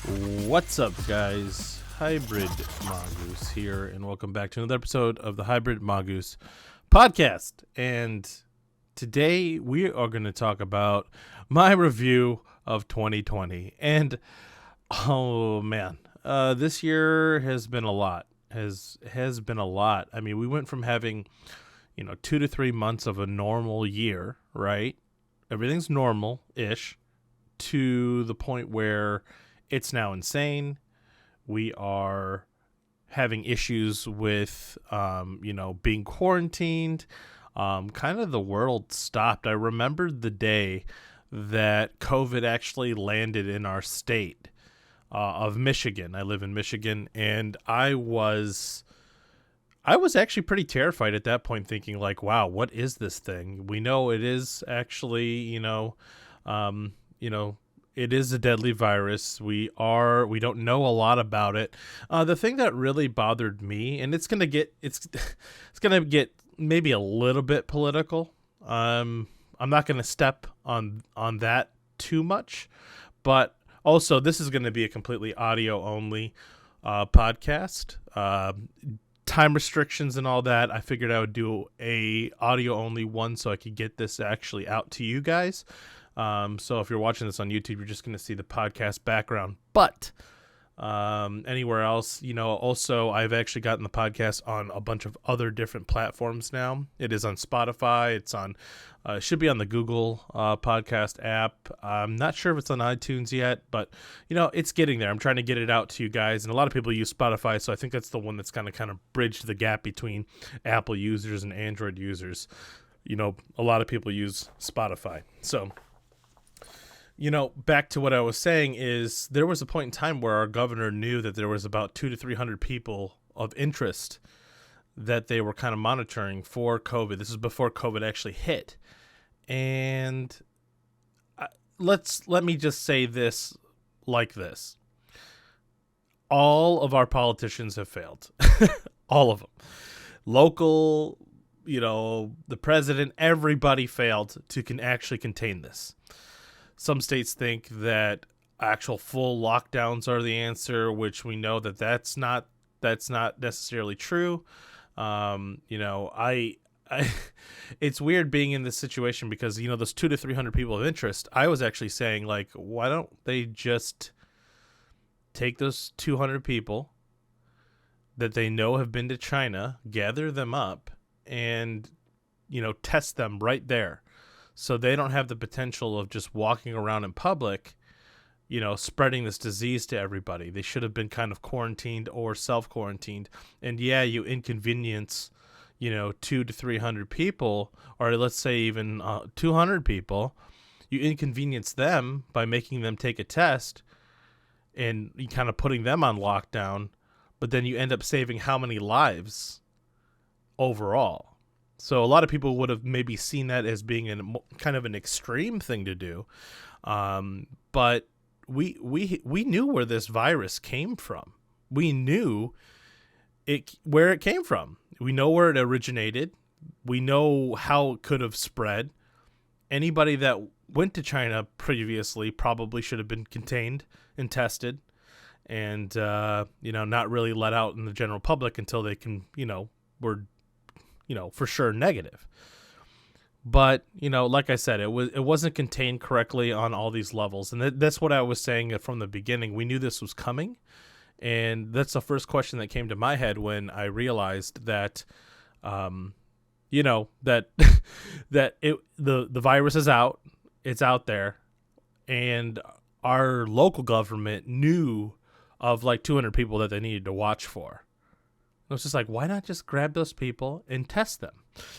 What's up, guys? Hybrid Mongoose here, and welcome back to another episode of the Hybrid Mongoose podcast. And today we are going to talk about my review of 2020. And oh man, this year has been a lot. Has been a lot. I mean, we went from having 2 to 3 months of a normal year, right? Everything's normal-ish, to the point where it's now insane. We are having issues with, being quarantined. Kind of the world stopped. I remembered the day that COVID actually landed in our state of Michigan. I live in Michigan, and I was actually pretty terrified at that point, thinking like, wow, what is this thing? We know it is actually, it is a deadly virus. We don't know a lot about it. The thing that really bothered me, and it's gonna get maybe a little bit political. I'm not gonna step on that too much, but also this is gonna be a completely audio only podcast. Time restrictions and all that. I figured I would do a audio only one so I could get this actually out to you guys. So if you're watching this on YouTube, you're just going to see the podcast background. But anywhere else, also I've actually gotten the podcast on a bunch of other different platforms now. It is on Spotify. It's on, should be on the Google podcast app. I'm not sure if it's on iTunes yet, but it's getting there. I'm trying to get it out to you guys, and a lot of people use Spotify, so I think that's the one that's kind of bridged the gap between Apple users and Android users. A lot of people use Spotify, so. Back to what I was saying is there was a point in time where our governor knew that there was about 200 to 300 people of interest that they were kind of monitoring for COVID. This is before COVID actually hit. And let me just say this like this. All of our politicians have failed. All of them. Local, the president, everybody failed to actually contain this. Some states think that actual full lockdowns are the answer, which we know that that's not necessarily true. It's weird being in this situation because those 200 to 300 people of interest. I was actually saying, like, why don't they just take those 200 people that they know have been to China, gather them up, and test them right there. So they don't have the potential of just walking around in public, spreading this disease to everybody. They should have been kind of quarantined or self-quarantined. And yeah, you inconvenience, 200 to 300 people, or let's say even 200 people. You inconvenience them by making them take a test and you kind of putting them on lockdown. But then you end up saving how many lives overall? So a lot of people would have maybe seen that as being kind of an extreme thing to do. But we knew where this virus came from. We knew where it came from. We know where it originated. We know how it could have spread. Anybody that went to China previously probably should have been contained and tested and, not really let out in the general public until they can, were for sure negative. But, like I said, it wasn't contained correctly on all these levels. And that's what I was saying from the beginning. We knew this was coming. And that's the first question that came to my head when I realized that, that the virus is out. It's out there. And our local government knew of like 200 people that they needed to watch for. It was just like, why not just grab those people and test them?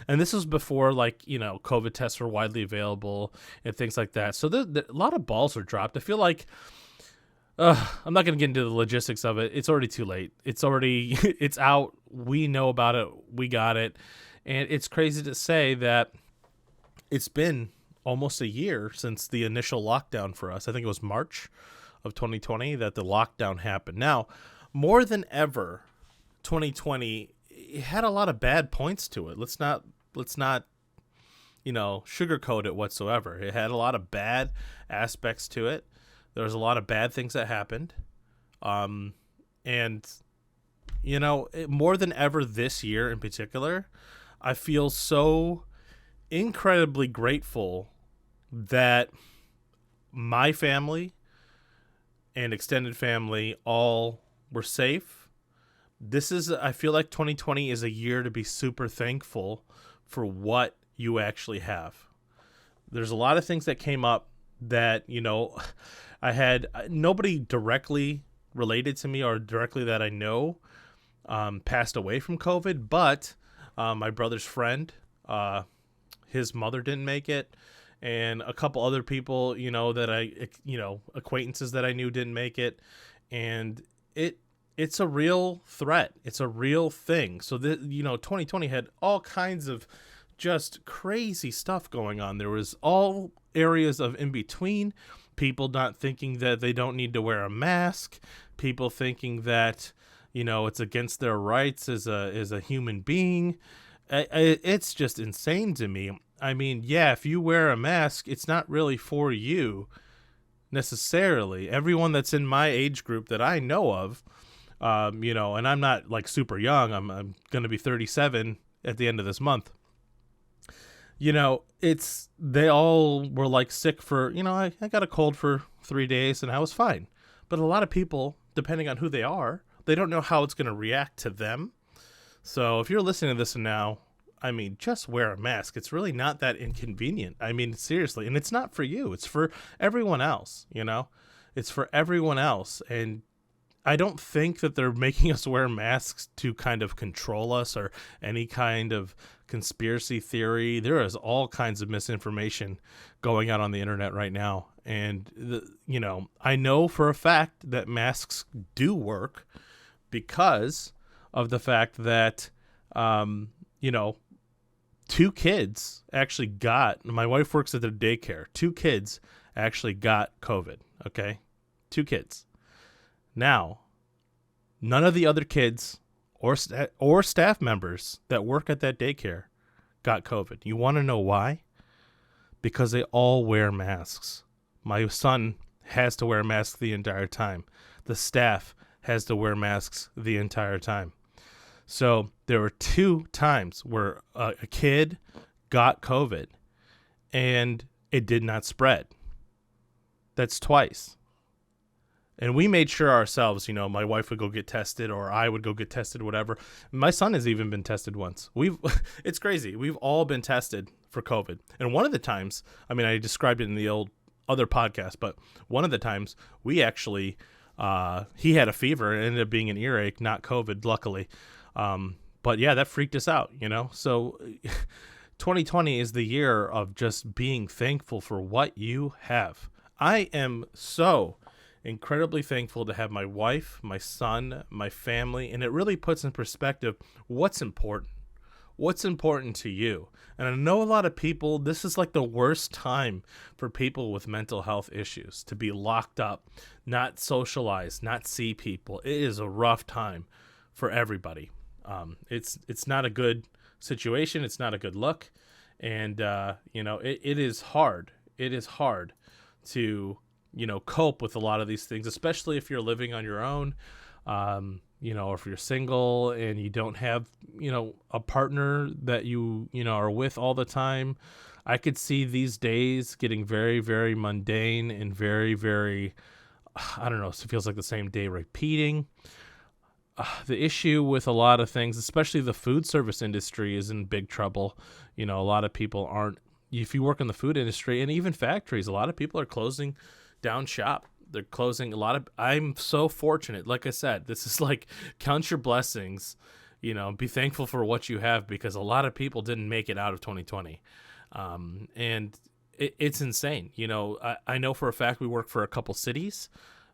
And this was before, COVID tests were widely available and things like that. So a lot of balls were dropped. I feel like I'm not going to get into the logistics of it. It's already too late. It's out. We know about it. We got it. And it's crazy to say that it's been almost a year since the initial lockdown for us. I think it was March of 2020 that the lockdown happened. Now, more than ever, 2020 it had a lot of bad points to it. Let's not sugarcoat it whatsoever. It had a lot of bad aspects to it. There was a lot of bad things that happened. And, more than ever this year in particular, I feel so incredibly grateful that my family and extended family all were safe. I feel like 2020 is a year to be super thankful for what you actually have. There's a lot of things that came up that, I had nobody directly related to me or directly that I know passed away from COVID, but my brother's friend, his mother didn't make it, and a couple other people, acquaintances that I knew didn't make it, and it's a real threat. It's a real thing. So 2020 had all kinds of just crazy stuff going on. There was all areas of in between. People not thinking that they don't need to wear a mask. People thinking that, it's against their rights as a human being. It's just insane to me. I mean, yeah, if you wear a mask, it's not really for you necessarily. Everyone that's in my age group that I know of, and I'm not like super young. I'm going to be 37 at the end of this month. They all were like sick for, I got a cold for 3 days and I was fine. But a lot of people, depending on who they are, they don't know how it's going to react to them. So if you're listening to this now, I mean, just wear a mask. It's really not that inconvenient. I mean, seriously. And it's not for you. It's for everyone else, It's for everyone else. And I don't think that they're making us wear masks to kind of control us or any kind of conspiracy theory. There is all kinds of misinformation going out on the internet right now. And, I know for a fact that masks do work because of the fact that, 2 kids actually my wife works at the daycare. 2 kids actually got COVID. Okay. 2 kids. Now, none of the other kids or staff members that work at that daycare got COVID. You want to know why? Because they all wear masks. My son has to wear a mask the entire time. The staff has to wear masks the entire time. So there were 2 times where a kid got COVID and it did not spread. That's twice. And we made sure ourselves, my wife would go get tested or I would go get tested, whatever. My son has even been tested once. It's crazy. We've all been tested for COVID. And one of the times, I described it in the other podcast, but one of the times we actually, he had a fever. It ended up being an earache, not COVID, luckily. But yeah, that freaked us out, So 2020 is the year of just being thankful for what you have. I am so incredibly thankful to have my wife, my son, my family, and it really puts in perspective what's important. What's important to you? And I know a lot of people, this is like the worst time for people with mental health issues, to be locked up, not socialize, not see people. It is a rough time for everybody. It's not a good situation. It's not a good look. And, it is hard. It is hard to, cope with a lot of these things, especially if you're living on your own, or if you're single and you don't have, a partner that you are with all the time. I could see these days getting very, very mundane and very, very, I don't know, it feels like the same day repeating. The issue with a lot of things, especially the food service industry, is in big trouble. A lot of people aren't, if you work in the food industry and even factories, a lot of people are closing down shop. They're closing I'm so fortunate. Like I said, this is like, count your blessings, be thankful for what you have, because a lot of people didn't make it out of 2020. And it's insane. I know for a fact we work for a couple cities.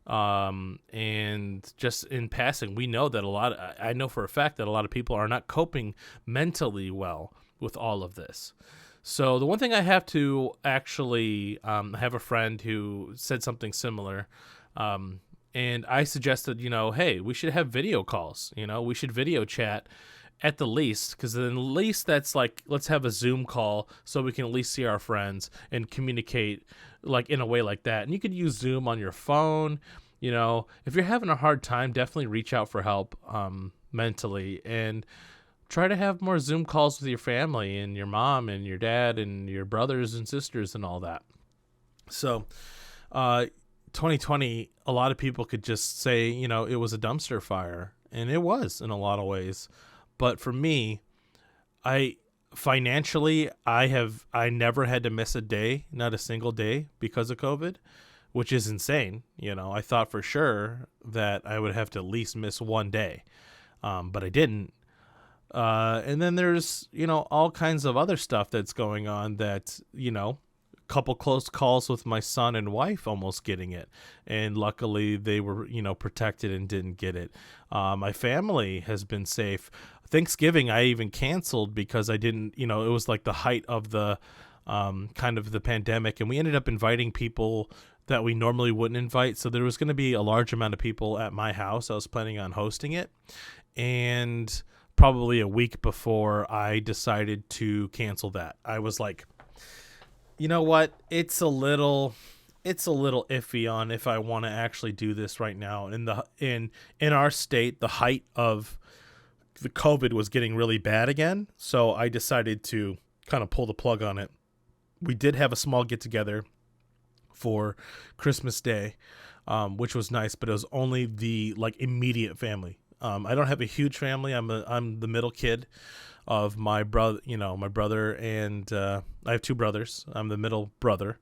And just in passing, we know that I know for a fact that a lot of people are not coping mentally well with all of this. So the one thing I have to actually, I have a friend who said something similar, and I suggested, hey, we should have video calls, we should video chat at the least, because then at least that's like, let's have a Zoom call so we can at least see our friends and communicate like in a way like that. And you could use Zoom on your phone. if you're having a hard time, definitely reach out for help mentally, and try to have more Zoom calls with your family and your mom and your dad and your brothers and sisters and all that. So 2020, a lot of people could just say, it was a dumpster fire, and it was in a lot of ways. But for me, I financially, I never had to miss a day, not a single day, because of COVID, which is insane. I thought for sure that I would have to at least miss one day, but I didn't. And then there's, all kinds of other stuff that's going on that, couple close calls with my son and wife almost getting it, and luckily they were protected and didn't get it. My family has been safe. Thanksgiving I even canceled because I didn't, it was like the height of the kind of the pandemic, and we ended up inviting people that we normally wouldn't invite, so there was going to be a large amount of people at my house. I was planning on hosting it, and probably a week before I decided to cancel that, I was like, you know what? It's a little iffy on if I want to actually do this right now. In our state, the height of the COVID was getting really bad again, so I decided to kind of pull the plug on it. We did have a small get together for Christmas Day, which was nice, but it was only the immediate family. I don't have a huge family. I'm the middle kid of my brother, and I have two brothers. I'm the middle brother.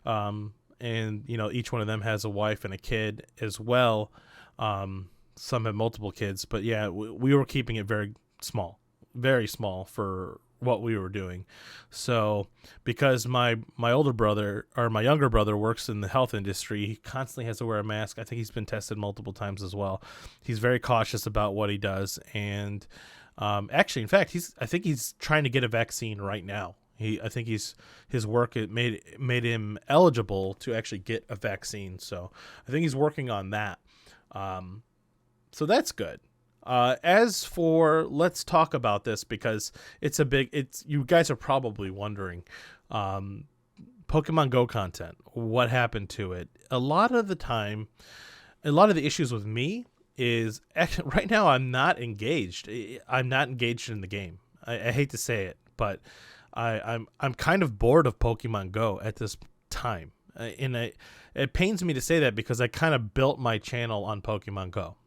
And each one of them has a wife and a kid as well. Some have multiple kids, but yeah, we were keeping it very small for what we were doing. So because my older brother, or my younger brother, works in the health industry, he constantly has to wear a mask. I think he's been tested multiple times as well. He's very cautious about what he does, and actually, in fact, I think he's trying to get a vaccine right now. I think his work made him eligible to actually get a vaccine. So I think he's working on that. So that's good. As for, let's talk about this, because you guys are probably wondering, Pokemon Go content, what happened to it? A lot of the issues with me is actually, right now I'm not engaged. I'm not engaged in the game. I hate to say it, but I'm kind of bored of Pokemon Go at this time. And it pains me to say that because I kind of built my channel on Pokemon Go.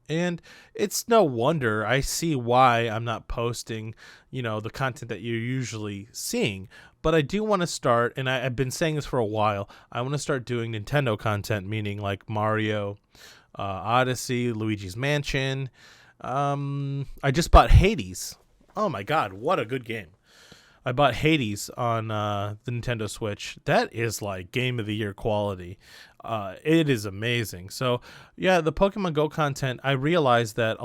And it's no wonder. I see why I'm not posting, the content that you're usually seeing. But I do want to start, and I've been saying this for a while, I want to start doing Nintendo content, meaning like Mario, Odyssey, Luigi's Mansion. I just bought Hades. Oh my god, what a good game. I bought Hades on the Nintendo Switch. That is like Game of the Year quality. It is amazing. So, yeah, the Pokemon Go content, I realized that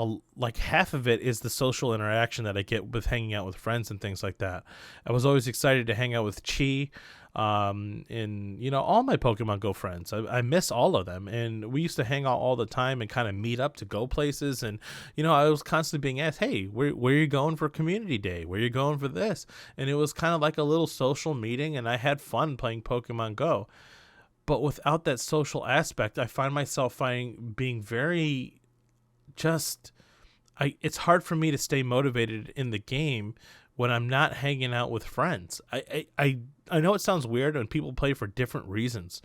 half of it is the social interaction that I get with hanging out with friends and things like that. I was always excited to hang out with Chi, and all my Pokemon Go friends. I miss all of them, and we used to hang out all the time and kind of meet up to go places. And I was constantly being asked, hey, where are you going for community day? Where are you going for this? And it was kind of like a little social meeting, and I had fun playing Pokemon Go. But without that social aspect, I find myself being very it's hard for me to stay motivated in the game when I'm not hanging out with friends. I know it sounds weird, and people play for different reasons,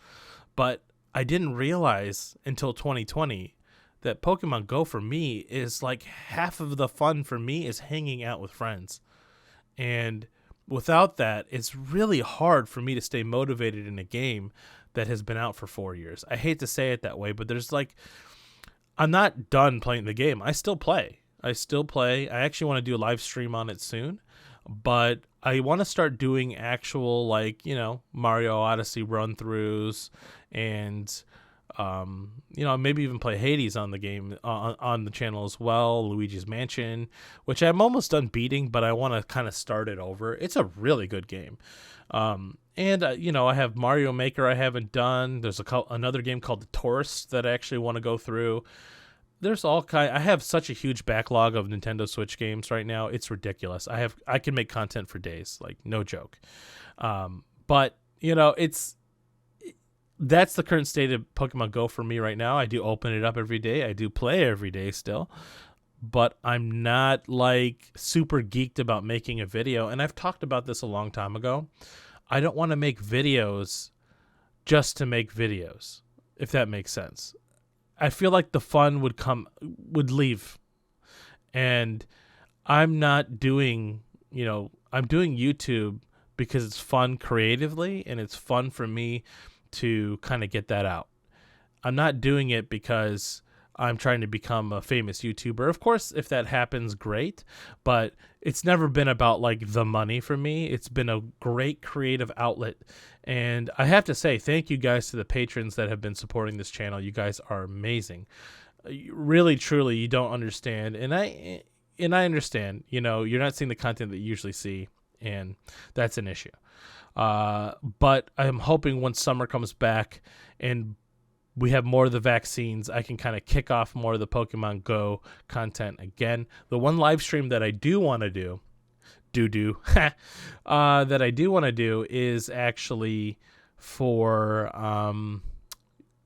but I didn't realize until 2020 that Pokemon Go for me is like half of the fun for me is hanging out with friends. And without that, it's really hard for me to stay motivated in a game that has been out for 4 years. I hate to say it that way, but I'm not done playing the game. I still play. I actually want to do a live stream on it soon, but I want to start doing actual Mario Odyssey run-throughs, and maybe even play Hades on the game on the channel as well. Luigi's Mansion, which I'm almost done beating, but I want to kind of start it over. It's a really good game. And I have Mario Maker I haven't done. There's another game called The Tourist that I actually want to go through. There's I have such a huge backlog of Nintendo Switch games right now. It's ridiculous. I can make content for days, like no joke. But that's the current state of Pokemon Go for me right now. I do open it up every day. I do play every day still. But I'm not like super geeked about making a video. And I've talked about this a long time ago. I don't want to make videos just to make videos, if that makes sense. I feel like the fun would leave. And I'm not doing, I'm doing YouTube because it's fun creatively and it's fun for me to kind of get that out. I'm not doing it because I'm trying to become a famous YouTuber. Of course, if that happens, great. But it's never been about like the money for me. It's been a great creative outlet. And I have to say, thank you guys to the patrons that have been supporting this channel. You guys are amazing. Really, truly, you don't understand. And I understand, you're not seeing the content that you usually see. And that's an issue. But I'm hoping once summer comes back and we have more of the vaccines, I can kind of kick off more of the Pokemon Go content again. The one live stream that I do want to do, that I do want to do is actually for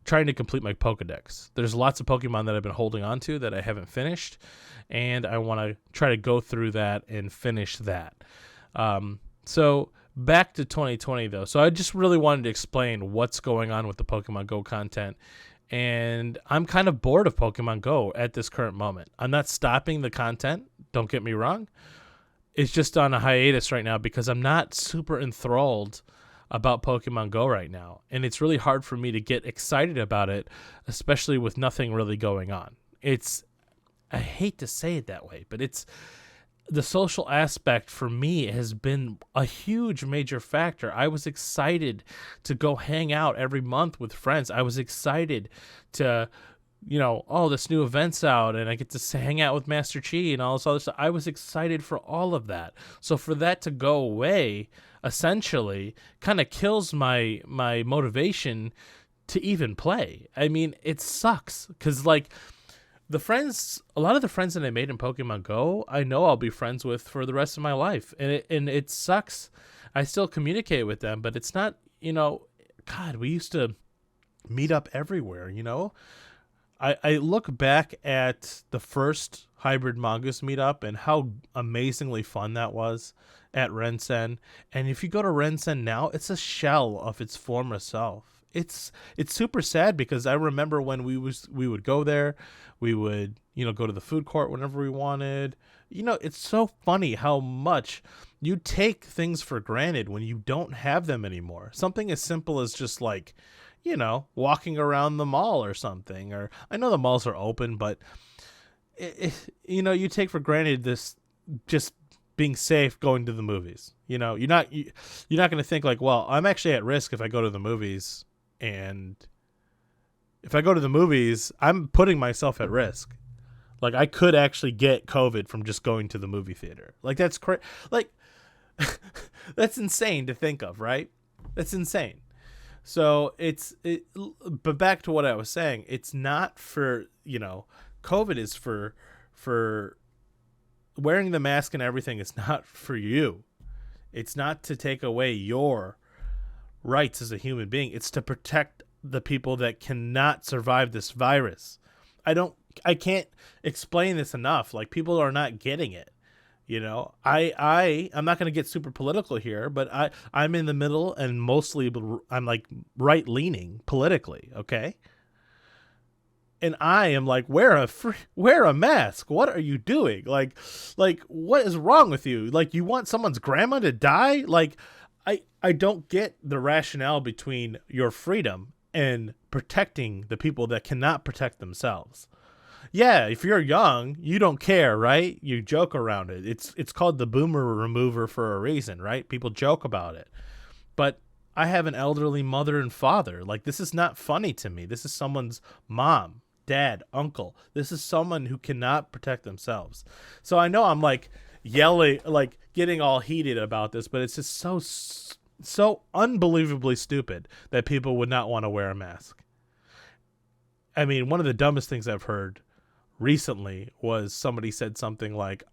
trying to complete my Pokedex. There's lots of Pokemon that I've been holding on to that I haven't finished, and I want to try to go through that and finish that. So back to 2020 though. So I just really wanted to explain what's going on with the Pokemon Go content. And I'm kind of bored of Pokemon Go at this current moment. I'm not stopping the content. Don't get me wrong. It's just on a hiatus right now because I'm not super enthralled about Pokemon Go right now. And it's really hard for me to get excited about it, especially with nothing really going on. I hate to say it that way, but the social aspect for me has been a huge major factor. I was excited to go hang out every month with friends. I was excited to, this new event's out and I get to hang out with Master Chi and all this other stuff. I was excited for all of that. So for that to go away, essentially, kind of kills my motivation to even play. I mean, it sucks because a lot of the friends that I made in Pokemon Go, I know I'll be friends with for the rest of my life. And it sucks. I still communicate with them, but it's not, God, we used to meet up everywhere, I look back at the first hybrid Mongoose meetup and how amazingly fun that was at Rensen. And if you go to Rensen now, it's a shell of its former self. It's super sad because I remember when we would go there, we would, go to the food court whenever we wanted. It's so funny how much you take things for granted when you don't have them anymore. Something as simple as just like, walking around the mall or something. Or I know the malls are open, but you take for granted this just being safe going to the movies. You're not going to think like, well, I'm actually at risk if I go to the movies. And if I go to the movies, I'm putting myself at risk. Like I could actually get COVID from just going to the movie theater. Like that's that's insane to think of, right? That's insane. So but back to what I was saying, it's not for, COVID is for wearing the mask and everything. It's not for you. It's not to take away your rights as a human being. It's to protect the people that cannot survive this virus. I can't explain this enough. Like people are not getting it. I'm not going to get super political here, but I'm in the middle and mostly I'm like right leaning politically. Okay. And I am like, wear a mask. What are you doing? Like what is wrong with you? Like you want someone's grandma to die? Like, I don't get the rationale between your freedom and protecting the people that cannot protect themselves. Yeah, if you're young, you don't care, right? You joke around it. It's called the boomer remover for a reason, right? People joke about it. But I have an elderly mother and father. Like this is not funny to me. This is someone's mom, dad, uncle. This is someone who cannot protect themselves. So I know I'm like yelling, like getting all heated about this, but it's just so unbelievably stupid that people would not want to wear a mask. I mean, one of the dumbest things I've heard recently was somebody said something like,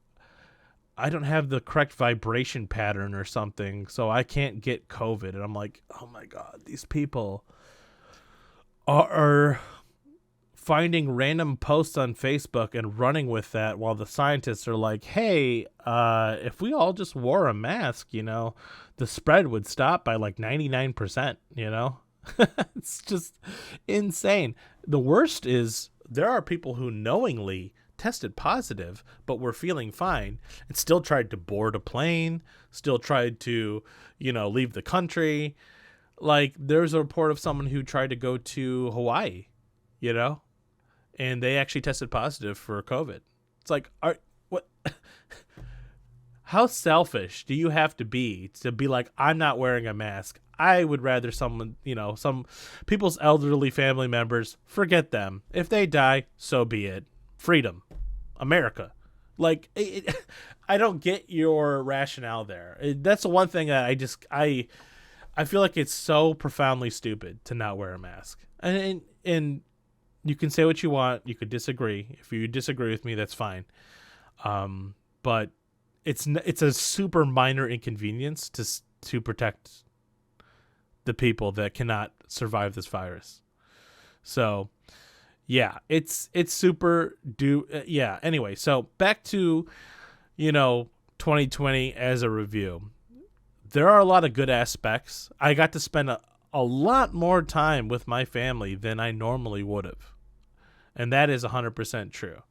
I don't have the correct vibration pattern or something, so I can't get COVID. And I'm like, oh my God, these people, are finding random posts on Facebook and running with that, while the scientists are like, hey, if we all just wore a mask, the spread would stop by like 99%, It's just insane. The worst is there are people who knowingly tested positive but were feeling fine and still tried to board a plane, still tried to, leave the country. Like, there's a report of someone who tried to go to Hawaii, you know, and they actually tested positive for COVID. It's like, what? How selfish do you have to be like, I'm not wearing a mask? I would rather someone, some people's elderly family members, forget them. If they die, so be it. Freedom. America. Like, I don't get your rationale there. That's the one thing that I feel like it's so profoundly stupid to not wear a mask. And you can say what you want. You could disagree. If you disagree with me, that's fine. But it's a super minor inconvenience to protect the people that cannot survive this virus. So, yeah, it's super yeah. Anyway, so back to 2020 as a review. There are a lot of good aspects. I got to spend a lot more time with my family than I normally would have. And that is 100% true.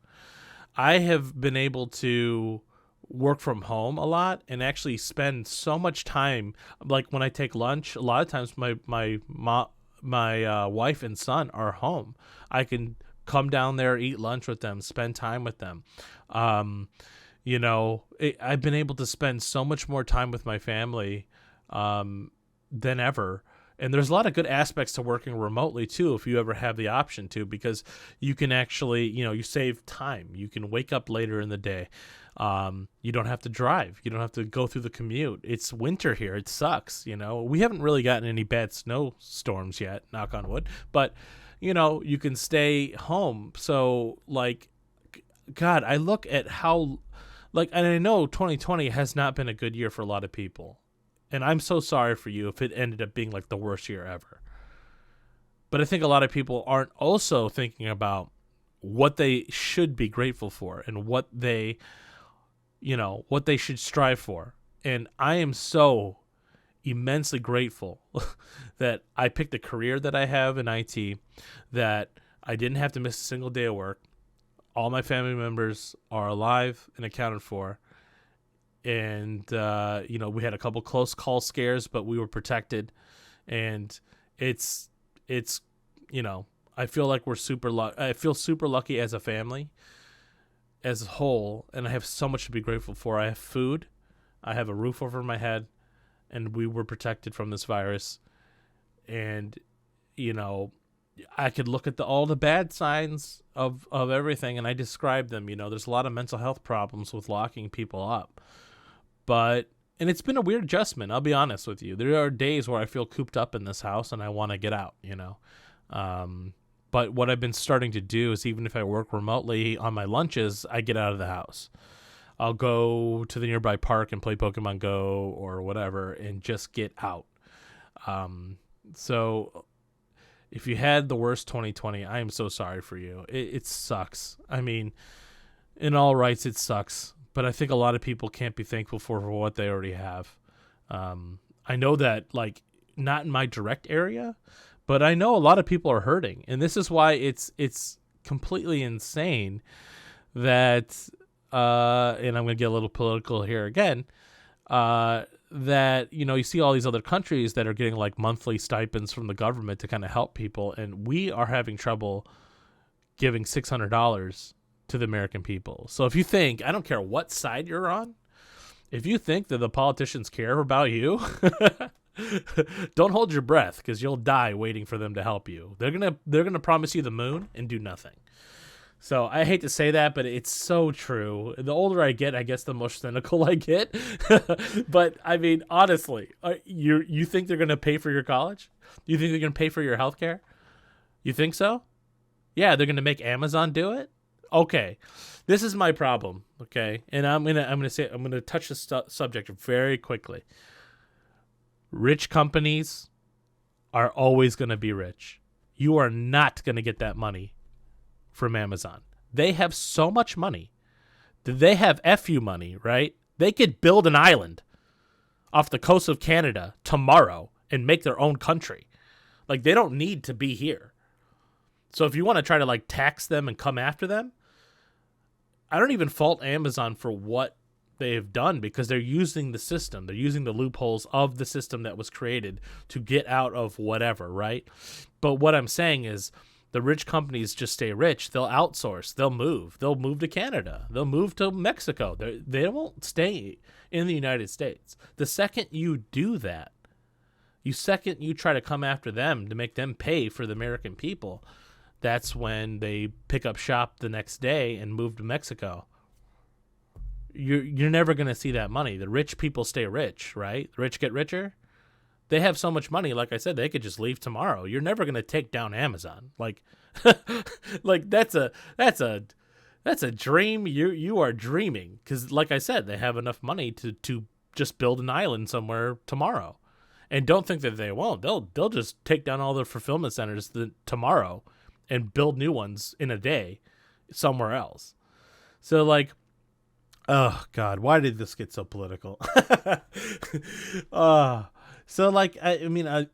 I have been able to work from home a lot and actually spend so much time. Like, when I take lunch, a lot of times my wife and son are home. I can come down there, eat lunch with them, spend time with them. I've been able to spend so much more time with my family than ever. And there's a lot of good aspects to working remotely, too, if you ever have the option to, because you can actually, you save time. You can wake up later in the day. You don't have to drive. You don't have to go through the commute. It's winter here. It sucks. We haven't really gotten any bad snowstorms yet, knock on wood. But, you can stay home. So, like, God, I look at how, and I know 2020 has not been a good year for a lot of people. And I'm so sorry for you if it ended up being like the worst year ever. But I think a lot of people aren't also thinking about what they should be grateful for and what they should strive for. And I am so immensely grateful that I picked the career that I have in IT, that I didn't have to miss a single day of work. All my family members are alive and accounted for. And, we had a couple close call scares, but we were protected. And it's I feel like I feel super lucky as a family as a whole. And I have so much to be grateful for. I have food. I have a roof over my head. And we were protected from this virus. And, I could look at all the bad signs of everything, and I describe them. There's a lot of mental health problems with locking people up. And it's been a weird adjustment, I'll be honest with you. There are days where I feel cooped up in this house and I want to get out, But what I've been starting to do is, even if I work remotely on my lunches, I get out of the house. I'll go to the nearby park and play Pokemon Go or whatever and just get out. So if you had the worst 2020, I am so sorry for you. It sucks. I mean, in all rights, it sucks. But I think a lot of people can't be thankful for what they already have. I know that, not in my direct area, but I know a lot of people are hurting. And this is why it's completely insane that, and I'm going to get a little political here again, that, you see all these other countries that are getting monthly stipends from the government to kind of help people. And we are having trouble giving $600 to the American people. So if you think, I don't care what side you're on, if you think that the politicians care about you, don't hold your breath, because you'll die waiting for them to help you. They're gonna promise you the moon and do nothing. So I hate to say that, but it's so true. The older I get, I guess the more cynical I get. But I mean, honestly, you think they're gonna pay for your college? You think they're gonna pay for your healthcare? You think so? Yeah, they're gonna make Amazon do it? Okay, this is my problem. Okay, and I'm gonna touch this subject very quickly. Rich companies are always gonna be rich. You are not going to get that money from Amazon. They have so much money. They have FU money, right? They could build an island off the coast of Canada tomorrow and make their own country. Like, they don't need to be here. So if you want to try to, like, tax them and come after them, I don't even fault Amazon for what they've done, because they're using the system. They're using the loopholes of the system that was created to get out of whatever, right? But what I'm saying is the rich companies just stay rich. They'll outsource. They'll move. They'll move to Canada. They'll move to Mexico. They won't stay in the United States. The second you do that, you try to come after them to make them pay for the American people, that's when they pick up shop the next day and move to Mexico. You're never going to see that money. The rich people stay rich, right? The rich get richer. They have so much money, like I said, they could just leave tomorrow. You're never going to take down Amazon. Like like that's a dream you are dreaming, cuz like I said, they have enough money to just build an island somewhere tomorrow. And don't think that they won't. They'll just take down all the fulfillment centers tomorrow and build new ones in a day somewhere else. So, like, oh God, why did this get so political? So, like, I mean,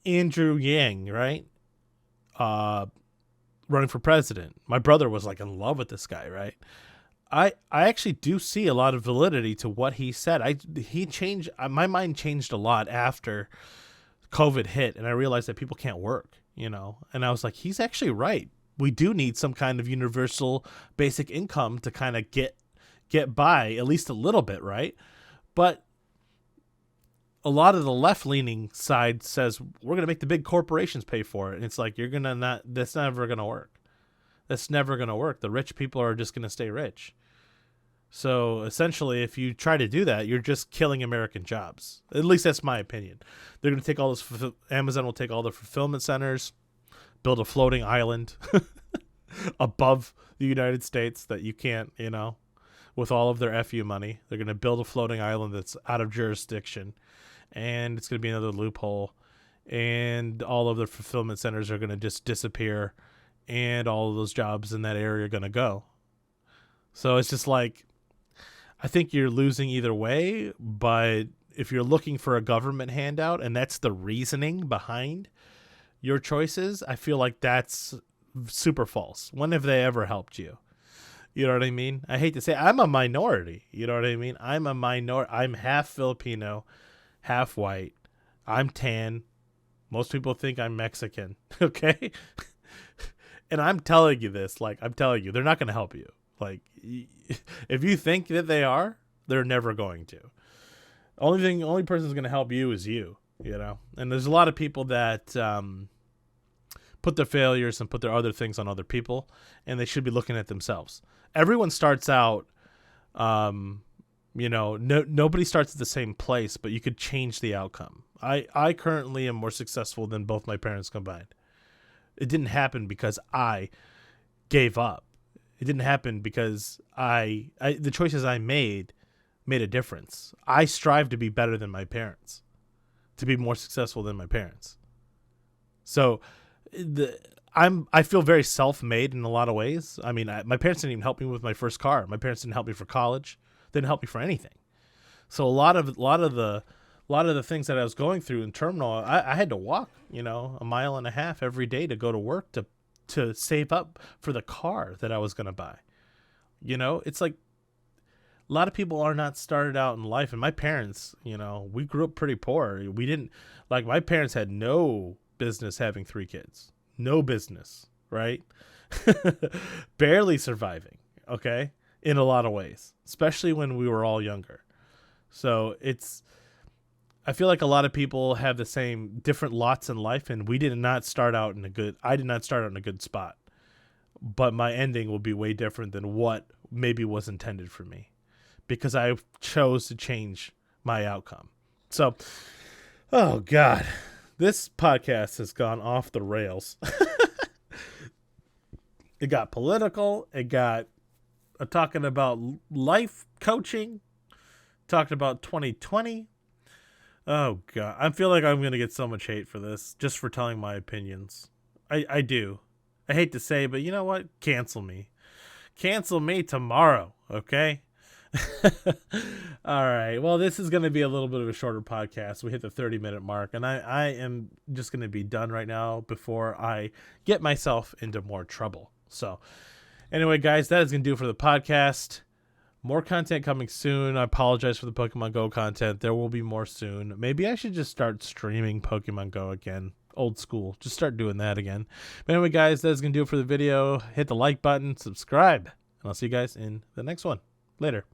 Andrew Yang, right? Running for president. My brother was like in love with this guy, right? I actually do see a lot of validity to what he said. He changed, my mind changed a lot after COVID hit, and I realized that people can't work, you know? And I was like, he's actually right. We do need some kind of universal basic income to kind of get by at least a little bit, right? But a lot of the left-leaning side says we're going to make the big corporations pay for it. And it's like, that's never going to work. That's never going to work. The rich people are just going to stay rich. So essentially, if you try to do that, you're just killing American jobs. At least that's my opinion. They're going to take all this, Amazon will take all the fulfillment centers, build a floating island above the United States that you can't, you know, with all of their FU money. They're going to build a floating island that's out of jurisdiction, and it's going to be another loophole, and all of the fulfillment centers are going to just disappear, and all of those jobs in that area are going to go. So it's just like, I think you're losing either way, but if you're looking for a government handout and that's the reasoning behind your choices, I feel like that's super false. When have they ever helped you? You know what I mean? I hate to say I'm a minority. You know what I mean? I'm a minority. I'm half Filipino, half white. I'm tan. Most people think I'm Mexican. Okay? And I'm telling you this, like, I'm telling you, they're not going to help you. Like, if you think that they are, they're never going to. Only person who's going to help you is you, you know? And there's a lot of people that put their failures and put their other things on other people, and they should be looking at themselves. Everyone starts out, you know, nobody starts at the same place, but you could change the outcome. I currently am more successful than both my parents combined. It didn't happen because I gave up. It didn't happen because the choices I made a difference. I strive to be better than my parents, to be more successful than my parents. So I feel very self-made in a lot of ways. I mean, my parents didn't even help me with my first car. My parents didn't help me for college. They didn't help me for anything. So a lot of the things that I was going through in terminal, I had to walk, you know, 1.5 miles every day to go to work to save up for the car that I was going to buy. You know, it's like a lot of people are not started out in life. And my parents, you know, we grew up pretty poor. We didn't, like, my parents had no business having 3 kids. No business, right? Barely surviving, okay? In a lot of ways, especially when we were all younger. So I feel like a lot of people have the same different lots in life, and I did not start out in a good spot, but my ending will be way different than what maybe was intended for me, because I chose to change my outcome. So, oh God, this podcast has gone off the rails. It got political. It got talking about life coaching, talking about 2020. Oh god, I feel like I'm gonna get so much hate for this just for telling my opinions. I do. I hate to say, but you know what? Cancel me tomorrow, okay? All right. Well, this is going to be a little bit of a shorter podcast. We hit the 30-minute mark, and I am just going to be done right now before I get myself into more trouble. So, anyway, guys, that is going to do it for the podcast. More content coming soon. I apologize for the Pokemon Go content. There will be more soon. Maybe I should just start streaming Pokemon Go again. Old school. Just start doing that again. But anyway, guys, that's going to do it for the video. Hit the like button, subscribe, and I'll see you guys in the next one. Later.